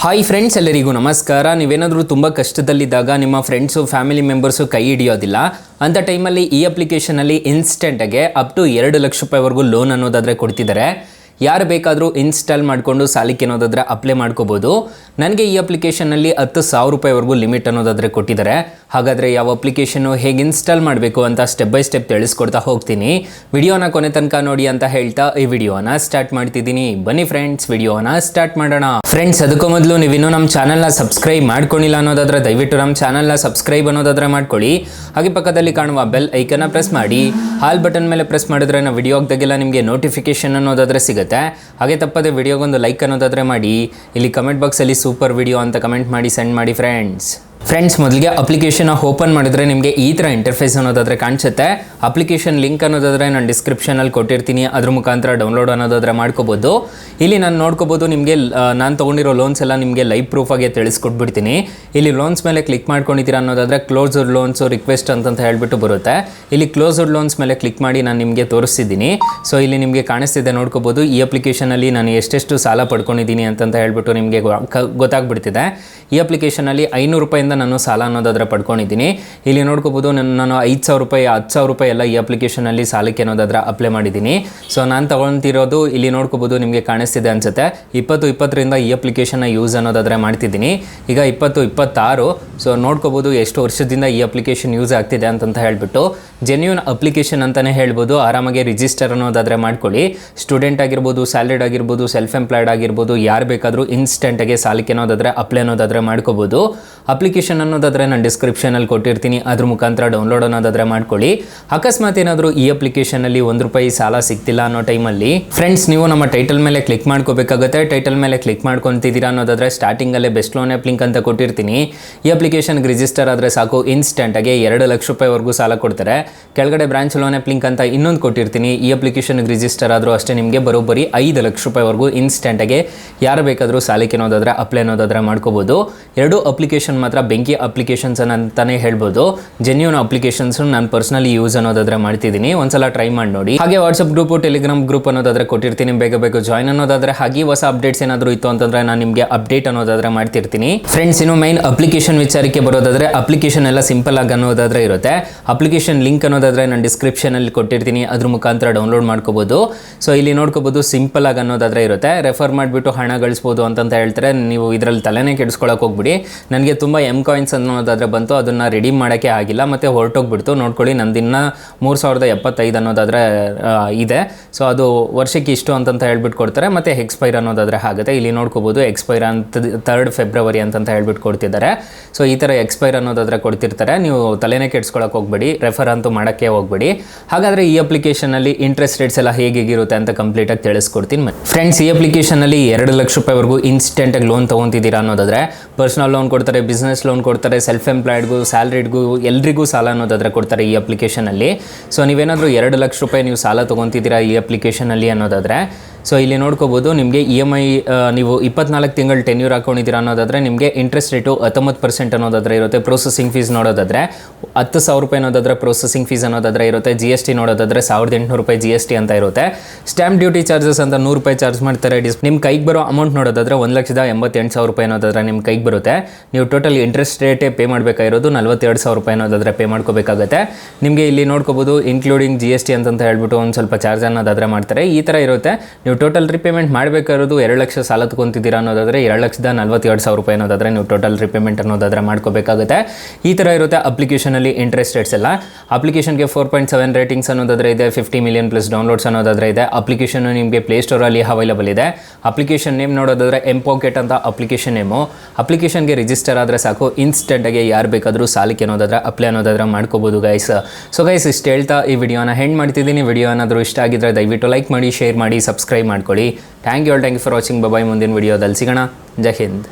Hi friends, ಎಲ್ಲರಿಗೂ ನಮಸ್ಕಾರ. ನೀವೇನಾದರೂ ತುಂಬ ಕಷ್ಟದಲ್ಲಿದ್ದಾಗ ನಿಮ್ಮ ಫ್ರೆಂಡ್ಸು ಫ್ಯಾಮಿಲಿ ಮೆಂಬರ್ಸು ಕೈ ಹಿಡಿಯೋದಿಲ್ಲ ಅಂಥ ಟೈಮಲ್ಲಿ ಈ ಅಪ್ಲಿಕೇಶನಲ್ಲಿ ಇನ್ಸ್ಟೆಂಟಾಗೆ ಅಪ್ ಟು 2 ಲಕ್ಷ ರೂಪಾಯಿವರೆಗೂ ಲೋನ್ ಅನ್ನೋದಾದರೆ ಕೊಡ್ತಿದ್ದಾರೆ. ಯಾರು ಬೇಕಾದರೂ ಇನ್ಸ್ಟಾಲ್ ಮಾಡಿಕೊಂಡು ಸಾಲಕ್ಕೆ ಅನ್ನೋದಾದರೆ ಅಪ್ಲೈ ಮಾಡ್ಕೋಬೋದು. ನನಗೆ ಈ ಅಪ್ಲಿಕೇಶನಲ್ಲಿ 10,000 ರೂಪಾಯಿವರೆಗೂ ಲಿಮಿಟ್ ಅನ್ನೋದಾದರೆ ಕೊಟ್ಟಿದ್ದಾರೆ. ಹಾಗಾದರೆ ಯಾವ ಅಪ್ಲಿಕೇಶನ್ನು ಹೇಗೆ ಇನ್ಸ್ಟಾಲ್ ಮಾಡಬೇಕು ಅಂತ ಸ್ಟೆಪ್ ಬೈ ಸ್ಟೆಪ್ ತಿಳಿಸ್ಕೊಡ್ತಾ ಹೋಗ್ತೀನಿ. ವಿಡಿಯೋನ ಕೊನೆ ತನಕ ನೋಡಿ ಅಂತ ಹೇಳ್ತಾ ಈ ವಿಡಿಯೋನ ಸ್ಟಾರ್ಟ್ ಮಾಡ್ತಿದ್ದೀನಿ. ಬನ್ನಿ ಫ್ರೆಂಡ್ಸ್, ವಿಡಿಯೋನ ಸ್ಟಾರ್ಟ್ ಮಾಡೋಣ. ಫ್ರೆಂಡ್ಸ್, ಅದಕ್ಕೂ ಮೊದಲು ನೀವಿನ್ನೂ ನಮ್ಮ ಚಾನಲ್ನ ಸಬ್ಸ್ಕ್ರೈಬ್ ಮಾಡ್ಕೊಂಡಿಲ್ಲ ಅನ್ನೋದಾದರೆ ದಯವಿಟ್ಟು ನಮ್ಮ ಚಾನಲ್ನ ಸಬ್ಸ್ಕ್ರೈಬ್ ಅನ್ನೋದಾದರೆ ಮಾಡ್ಕೊಳ್ಳಿ. ಹಾಗೆ ಪಕ್ಕದಲ್ಲಿ ಕಾಣುವ ಬೆಲ್ ಐಕನ್ನ ಪ್ರೆಸ್ ಮಾಡಿ. ಹಾಲ್ ಬಟನ್ ಮೇಲೆ ಪ್ರೆಸ್ ಮಾಡಿದ್ರೆ ನಾವು ವಿಡಿಯೋ ಹಾಕ್ದಾಗೆಲ್ಲ ನಿಮಗೆ ನೋಟಿಫಿಕೇಶನ್ ಅನ್ನೋದಾದರೆ ಸಿಗುತ್ತೆ. ಹಾಗೆ ತಪ್ಪದೆ ವಿಡಿಯೋಗೊಂದು ಲೈಕ್ ಅನ್ನೋದಾದರೆ ಮಾಡಿ. ಇಲ್ಲಿ ಕಮೆಂಟ್ ಬಾಕ್ಸಲ್ಲಿ ಸೂಪರ್ ವಿಡಿಯೋ ಅಂತ ಕಮೆಂಟ್ ಮಾಡಿ ಸೆಂಡ್ ಮಾಡಿ ಫ್ರೆಂಡ್ಸ್. ಮೊದಲಿಗೆ ಅಪ್ಲಿಕೇಶನ್ ಓಪನ್ ಮಾಡಿದ್ರೆ ನಿಮಗೆ ಈ ಥರ ಇಂಟರ್ಫೇಸ್ ಅನ್ನೋದಾದರೆ ಕಾಣಿಸುತ್ತೆ. ಅಪ್ಲಿಕೇಶನ್ ಲಿಂಕ್ ಅನ್ನೋದಾದರೆ ನಾನು ಡಿಸ್ಕ್ರಿಪ್ಷನಲ್ಲಿ ಕೊಟ್ಟಿರ್ತೀನಿ, ಅದ್ರ ಮುಖಾಂತರ ಡೌನ್ಲೋಡ್ ಅನ್ನೋದಾದರೆ ಮಾಡ್ಕೋಬೋದು. ಇಲ್ಲಿ ನಾನು ನೋಡ್ಕೋಬೋದು, ನಿಮಗೆ ನಾನು ತೊಗೊಂಡಿರೋ ಲೋನ್ಸ್ ಎಲ್ಲ ನಿಮಗೆ ಲೈವ್ ಪ್ರೂಫಾಗಿ ತಿಳಿಸ್ಕೊಟ್ಬಿಡ್ತೀನಿ. ಇಲ್ಲಿ ಲೋನ್ಸ್ ಮೇಲೆ ಕ್ಲಿಕ್ ಮಾಡ್ಕೊಂಡಿದ್ದೀರಾ ಅನ್ನೋದಾದರೆ ಕ್ಲೋಸ್ಡ್ ಲೋನ್ಸು ರಿಕ್ವೆಸ್ಟ್ ಅಂತ ಹೇಳ್ಬಿಟ್ಟು ಬರುತ್ತೆ. ಇಲ್ಲಿ ಕ್ಲೋಸ್ಡ್ ಲೋನ್ಸ್ ಮೇಲೆ ಕ್ಲಿಕ್ ಮಾಡಿ ನಾನು ನಿಮಗೆ ತೋರಿಸ್ತಿದ್ದೀನಿ. ಸೊ ಇಲ್ಲಿ ನಿಮಗೆ ಕಾಣಿಸ್ತಿದೆ ನೋಡ್ಕೋಬೋದು, ಈ ಅಪ್ಲಿಕೇಶನಲ್ಲಿ ನಾನು ಎಷ್ಟೆಷ್ಟು ಸಾಲ ಪಡ್ಕೊಂಡಿದ್ದೀನಿ ಅಂತ ಹೇಳ್ಬಿಟ್ಟು ನಿಮಗೆ ಗೊತ್ತಾಗ್ಬಿಡ್ತಿದೆ. ಈ ಅಪ್ಲಿಕೇಶನಲ್ಲಿ 500 ರೂಪಾಯಿಂದ ನಾನು ಸಾಲ ಅನ್ನೋದಾದರೆ ಪಡ್ಕೊಂಡಿದ್ದೀನಿ. ಇಲ್ಲಿ ನೋಡ್ಕೋಬೋದು, ನಾನು 5,000 ರೂಪಾಯಿ 10,000 ರೂಪಾಯಿ ಎಲ್ಲ ಈ ಅಪ್ಲಿಕೇಶನಲ್ಲಿ ಸಾಲಕ್ಕೆ ಅನ್ನೋದಾದರೆ ಅಪ್ಲೈ ಮಾಡಿದ್ದೀನಿ. ಸೊ ನಾನು ತೊಗೊಳ್ತಿರೋದು ಇಲ್ಲಿ ನೋಡ್ಕೋಬೋದು, ನಿಮಗೆ ಕಾಣಿಸ್ತಿದೆ ಅನಿಸುತ್ತೆ. 2020ರಿಂದ ಈ ಅಪ್ಲಿಕೇಶನ್ನ ಯೂಸ್ ಅನ್ನೋದಾದರೆ ಮಾಡ್ತಿದ್ದೀನಿ. ಈಗ 2026. ಸೊ ನೋಡ್ಕೋಬೋದು ಎಷ್ಟು ವರ್ಷದಿಂದ ಈ ಅಪ್ಲಿಕೇಶನ್ ಯೂಸ್ ಆಗ್ತಿದೆ ಅಂತ ಹೇಳ್ಬಿಟ್ಟು. ಜೆನ್ಯೂನ್ ಅಪ್ಲಿಕೇಶನ್ ಅಂತಲೇ ಹೇಳ್ಬೋದು. ಆರಾಮಾಗಿ ರಿಜಿಸ್ಟರ್ ಅನ್ನೋದಾದರೆ ಮಾಡ್ಕೊಳ್ಳಿ. ಸ್ಟೂಡೆಂಟ್ ಆಗಿರ್ಬೋದು, ಸ್ಯಾಲರಿಡ್ ಆಗಿರ್ಬೋದು, ಸೆಲ್ಫ್ ಎಂಪ್ಲಾಯ್ಡ್ ಆಗಿರ್ಬೋದು, ಯಾರು ಬೇಕಾದರೂ ಇನ್ಸ್ಟೆಂಟಾಗಿ ಸಾಲಕ್ಕೆ ಅನ್ನೋದಾದರೆ ಅಪ್ಲೈ ಅನ್ನೋದಾದರೆ ಮಾಡ್ಕೋಬೋದು. ಅಪ್ಲಿಕೇಶನ್ ಅನ್ನೋದಾದರೆ ನಾನು ಡಿಸ್ಕ್ರಿಪ್ಷನಲ್ಲಿ ಕೊಟ್ಟಿರ್ತೀನಿ, ಅದ್ರ ಮುಖಾಂತರ ಡೌನ್ಲೋಡ್ ಅನ್ನೋದಾದರೆ ಮಾಡ್ಕೊಳ್ಳಿ. ಅಕಸ್ಮಾತ್ ಏನಾದರೂ ಈ ಅಪ್ಲಿಕೇಶನಲ್ಲಿ ₹1 ಸಾಲ ಸಿಗ್ತಿಲ್ಲ ಅನ್ನೋ ಟೈಮಲ್ಲಿ ಫ್ರೆಂಡ್ಸ್, ನೀವು ನಮ್ಮ ಟೈಟಲ್ ಮೇಲೆ ಕ್ಲಿಕ್ ಮಾಡ್ಕೋಬೇಕಾಗುತ್ತೆ. ಟೈಟಲ್ ಮೇಲೆ ಕ್ಲಿಕ್ ಮಾಡ್ಕೊತಿದ್ದೀರಾ ಅನ್ನೋದಾದರೆ ಸ್ಟಾರ್ಟಿಂಗಲ್ಲೇ ಬೆಸ್ಟ್ ಲೋನ್ ಆ್ಯಪ್ ಲಿಂಕ್ ಅಂತ ಕೊಟ್ಟಿರ್ತೀನಿ. ಈ ಅಪ್ಲಿಕೇಶನ್ಗೆ ರಿಜಿಸ್ಟರ್ ಆದರೆ ಸಾಕು, ಇನ್ಸ್ಟೆಂಟಾಗಿ 2 ಲಕ್ಷ ರೂಪಾಯಿವರೆಗೂ ಸಾಲ ಕೊಡ್ತಾರೆ. ಕೆಳಗಡೆ ಬ್ರಾಂಚ್ ಲೋನ್ ಆ್ಯಪ್ ಲಿಂಕ್ ಅಂತ ಇನ್ನೊಂದು ಕೊಟ್ಟಿರ್ತೀನಿ. ಈ ಅಪ್ಲಿಕೇಶನ್ಗೆ ರಿಜಿಸ್ಟರ್ ಆದರೂ ಅಷ್ಟೇ ನಿಮಗೆ ಬರೋಬ್ಬರಿ 5 ಲಕ್ಷ ರೂಪಾಯಿವರೆಗೂ ಇನ್ಸ್ಟೆಂಟಾಗಿ ಯಾರು ಬೇಕಾದರೂ ಸಾಲಕ್ಕೆ ಅನ್ನೋದಾದರೆ ಅಪ್ಲೈ ಅನ್ನೋದಾದರೆ ಮಾಡ್ಕೋಬೋದು. 2 ಅಪ್ಲಿಕೇಶನ್ ಮಾತ್ರ ಬೆಂಕಿ ಅಪ್ಲಿಕೇಶನ್ಸ್ ಅಂತಲೇ ಹೇಳ್ಬೋದು. ಜೆನ್ಯೂನ್ ಅಪ್ಲಿಕೇಶನ್ಸ್ ನಾನು ಪರ್ಸನಲಿ ಯೂಸ್ ಅನ್ನೋದಾದರೆ ಮಾಡ್ತಿದ್ದೀನಿ. ಒಂದ್ಸಲ ಟ್ರೈ ಮಾಡಿ ನೋಡಿ. ಹಾಗೆ ವಾಟ್ಸಪ್ ಗ್ರೂಪು, ಟೆಲಿಗ್ರಾಮ್ ಗ್ರೂಪ್ ಅನ್ನೋದಾದರೆ ಕೊಟ್ಟಿರ್ತೀನಿ, ಬೇಗ ಜಾಯ್ನ್ ಅನ್ನೋದಾದರೆ. ಹಾಗೆ ಹೊಸ ಅಪ್ಡೇಟ್ಸ್ ಏನಾದರೂ ಇತ್ತು ಅಂತಂದರೆ ನಾನು ನಿಮಗೆ ಅಪ್ಡೇಟ್ ಅನ್ನೋದಾದರೆ ಮಾಡ್ತಿರ್ತೀನಿ. ಫ್ರೆಂಡ್ಸ್, ಇನ್ನು ಮೈನ್ ಅಪ್ಲಿಕೇಶನ್ ವಿಚಾರಕ್ಕೆ ಬರೋದಾದರೆ ಅಪ್ಲಿಕೇಶನ್ ಎಲ್ಲ ಸಿಂಪಲ್ ಆಗಿ ಅನ್ನೋದಾದರೆ ಇರುತ್ತೆ. ಅಪ್ಲಿಕೇಶನ್ ಲಿಂಕ್ ಅನ್ನೋದಾದರೆ ನಾನು ಡಿಸ್ಕ್ರಿಪ್ಷನಲ್ಲಿ ಕೊಟ್ಟಿರ್ತೀನಿ, ಅದ್ರ ಮುಖಾಂತರ ಡೌನ್ಲೋಡ್ ಮಾಡ್ಕೋಬೋದು. ಸೊ ಇಲ್ಲಿ ನೋಡ್ಕೋಬೋದು, ಸಿಂಪಲ್ ಆಗಿ ಅನ್ನೋದಾದರೆ ಇರುತ್ತೆ. ರೆಫರ್ ಮಾಡಿಬಿಟ್ಟು ಹಣ ಗಳಿಸ್ಬೋದು ಅಂತ ಹೇಳ್ತಾರೆ. ನೀವು ಇದರಲ್ಲಿ ತಲೆನೇ ಕೆಡಿಸ್ಕೊಳ್ಳೋಕೆ ಹೋಗ್ಬಿಡಿ. ನನಗೆ ತುಂಬ ಕಾಯಿನ್ಸ್ ಅನ್ನೋದಾದರೆ ಬಂತು, ಅದನ್ನು ರಿಡೀಮ್ ಮಾಡೋಕ್ಕೆ ಆಗಿಲ್ಲ, ಮತ್ತು ಹೊರಟೋಗ್ಬಿಡ್ತು. ನೋಡ್ಕೊಳ್ಳಿ, ನಂದಿನ್ನ 3075 ಅನ್ನೋದಾದರೆ ಇದೆ. ಸೊ ಅದು ವರ್ಷಕ್ಕೆ ಇಷ್ಟು ಅಂತ ಹೇಳ್ಬಿಟ್ಟು ಕೊಡ್ತಾರೆ, ಮತ್ತು ಎಕ್ಸ್ಪೈರ್ ಅನ್ನೋದಾದರೆ ಆಗುತ್ತೆ. ಇಲ್ಲಿ ನೋಡ್ಕೋಬೋದು, ಎಕ್ಸ್ಪೈರ್ ಅಂತ 3 ಫೆಬ್ರವರಿ ಅಂತ ಹೇಳ್ಬಿಟ್ಟು ಕೊಡ್ತಿದ್ದಾರೆ. ಸೊ ಈ ಥರ ಎಕ್ಸ್ಪೈರ್ ಅನ್ನೋದಾದರೆ ಕೊಡ್ತಿರ್ತಾರೆ. ನೀವು ತಲೆನೇ ಕೆಡಿಸ್ಕೊಳ್ಳೋಕೆ ಹೋಗ್ಬೇಡಿ, ರೆಫರ್ ಅಂತೂ ಮಾಡೋಕ್ಕೆ ಹೋಗ್ಬೇಡಿ. ಹಾಗಾದರೆ ಈ ಅಪ್ಲಿಕೇಶನಲ್ಲಿ ಇಂಟ್ರೆಸ್ಟ್ ರೇಟ್ಸ್ ಎಲ್ಲ ಹೇಗಿರುತ್ತೆ ಅಂತ ಕಂಪ್ಲೀಟಾಗಿ ತಿಳಿಸ್ಕೊಡ್ತೀನಿ ಫ್ರೆಂಡ್ಸ್. ಈ ಅಪ್ಲಿಕೇಶನಲ್ಲಿ 2 ಲಕ್ಷ ರೂಪಾಯಿವರೆಗೂ ಇನ್ಸ್ಟೆಂಟಾಗಿ ಲೋನ್ ತೊಗೊತಿದ್ದೀರಾ ಅನ್ನೋದಾದರೆ ಪರ್ಸನಲ್ ಲೋನ್ ಕೊಡ್ತಾರೆ, ಬಿಸ್ನೆಸ್ ಲೋನ್ ಕೊಡ್ತಾರೆ, ಸೆಲ್ಫ್ ಎಂಪ್ಲಾಯ್ಡ್ಗೂ, ಸ್ಯಾಲ್ರಿಡ್ಗೂ, ಎಲ್ರಿಗೂ ಸಾಲ ಅನ್ನೋದಾದರೆ ಕೊಡ್ತಾರೆ ಈ ಅಪ್ಲಿಕೇಶನಲ್ಲಿ. ಸೊ ನೀವೇನಾದರೂ 2 ಲಕ್ಷ ರೂಪಾಯಿ ನೀವು ಸಾಲ ತೊಗೊತಿದ್ದೀರಾ ಈ ಅಪ್ಲಿಕೇಶನಲ್ಲಿ ಅನ್ನೋದಾದರೆ, ಸೊ ಇಲ್ಲಿ ನೋಡ್ಕೋಬೋದು, ನಿಮಗೆ EMI ನೀವು 24 ತಿಂಗಳು ಟೆನ್ಯೂರ್ ಹಾಕೊಂಡಿದ್ದೀರಾ ಅನ್ನೋದಾದರೆ ನಿಮಗೆ ಇಂಟ್ರೆಸ್ಟ್ ರೇಟು 19% ಅನ್ನೋದಾದರೆ ಇರುತ್ತೆ. ಪ್ರೊಸೆಸಿಂಗ್ ಫೀಸ್ ನೋಡೋದಾದರೆ 10,000 ರೂಪಾಯಿ ಅನ್ನೋದಾದರೆ ಪ್ರೊಸೆಸಿಂಗ್ ಫೀಸ್ ಅನ್ನೋದಾದರೆ ಇರುತ್ತೆ. GST ನೋಡೋದಾದರೆ 1,800 ರೂಪಾಯಿ GST ಅಂತ ಇರುತ್ತೆ. ಸ್ಟ್ಯಾಂಪ್ ಡ್ಯೂಟಿ ಚಾರ್ಜಸ್ ಅಂತ ₹100 ಚಾರ್ಜ್ ಮಾಡ್ತಾರೆ. ನಿಮ್ಮ ಕೈಗೆ ಬರೋ ಅಮೌಂಟ್ ನೋಡೋದಾದರೆ 1,88,000 ರೂಪಾಯಿ ಅನ್ನೋದಾದರೆ ನಿಮ್ಮ ಕೈಗೆ ಬರುತ್ತೆ. ನೀವು ಟೋಟಲ್ ಇಂಟ್ರೆಸ್ಟ್ ರೇಟೇ ಪೇ ಮಾಡಬೇಕಾಗಿರೋದು 42,000 ರೂಪಾಯಿ ಅನ್ನೋದಾದರೆ ಪೇ ಮಾಡ್ಕೋಬೇಕಾಗುತ್ತೆ. ನಿಮಗೆ ಇಲ್ಲಿ ನೋಡ್ಕೋಬೋದು, ಇನ್ಕ್ಲೂಡಿಂಗ್ GST ಅಂತ ಹೇಳ್ಬಿಟ್ಟು ಒಂದು ಸ್ವಲ್ಪ ಚಾರ್ಜ್ ಅನ್ನೋದಾದರೆ ಮಾಡ್ತಾರೆ. ಈ ಥರ ಇರುತ್ತೆ. ನೀವು ಟೋಟಲ್ ರಿಪೇಮೆಂಟ್ ಮಾಡಬೇಕಾಗಿರೋದು 2 ಲಕ್ಷ ಸಾಲ ತೊಗೊತಿದ್ದೀರಾ ಅನ್ನೋದಾದರೆ 2,42,000 ರೂಪಾಯಿ ಅನ್ನೋದಾದರೆ ನೀವು ಟೋಟಲ್ ರಿಪೇಮೆಂಟ್ ಅನ್ನೋದಾದರೆ ಮಾಡ್ಕೋಬೇಕಾಗುತ್ತೆ. ಈ ಥರ ಇರುತ್ತೆ ಅಪ್ಲಿಕೇಶನಲ್ಲಿ ಇಂಟ್ರೆಸ್ಟ್ ರೇಟ್ಸ್ ಎಲ್ಲ. ಅಪ್ಲಿಕೇಶನ್ಗೆ 4.7 ರೇಟಿಂಗ್ಸ್ ಅನ್ನೋದಾದರೆ ಇದೆ. 50 ಮಿಲಿಯನ್ ಪ್ಲಸ್ ಡೌನ್ಲೋಡ್ಸ್ ಅನ್ನೋದಾದರೆ ಇದೆ. ಅಪ್ಲಿಕೇಶನ್ ನಿಮಗೆ ಪ್ಲೇಸ್ಟೋರಲ್ಲಿ ಅವೈಲೇಬಲ್ ಇದೆ. ಅಪ್ಲಿಕೇಶನ್ ನೇಮ್ ನೋಡೋದಾದರೆ ಎಂಪಾಕೆಟ್ ಅಂತ ಅಪ್ಲಿಕೇಶನ್ ನೇಮು. ಅಪ್ಲಿಕೇಶನ್ಗೆ ರಿಜಿಸ್ಟರ್ ಆದರೆ ಸಾಕು, ಇನ್ಸ್ಟೆಂಟಾಗಿ ಯಾರು ಬೇಕಾದರೂ ಸಾಲಕ್ಕೆ ಅನ್ನೋದಾದರೆ ಅಪ್ಲೈ ಅನ್ನೋದಾದರೆ ಮಾಡ್ಕೋಬೋದು ಗೈಸ್. ಸೊ ಗೈಸ್, ಇಷ್ಟು ಹೇಳ್ತಾ ಈ ವಿಡಿಯೋನ ಹೆಂಡ್ ಮಾಡ್ತಿದ್ದೀನಿ. ವಿಡಿಯೋ ಏನಾದರೂ ಇಷ್ಟ ಆಗಿದ್ದರೆ ದಯವಿಟ್ಟು ಲೈಕ್ ಮಾಡಿ, ಶೇರ್ ಮಾಡಿ, ಸಬ್ಸ್ಕ್ರೈಬ್ ಮಾಡ್ಕೊಳ್ಳಿ. Thank you for watching. Bye. ಮುಂದಿನ ವಿಡಿಯೋದಲ್ಲಿ ಸಿಗೋಣ. ಜೈ ಹಿಂದ್.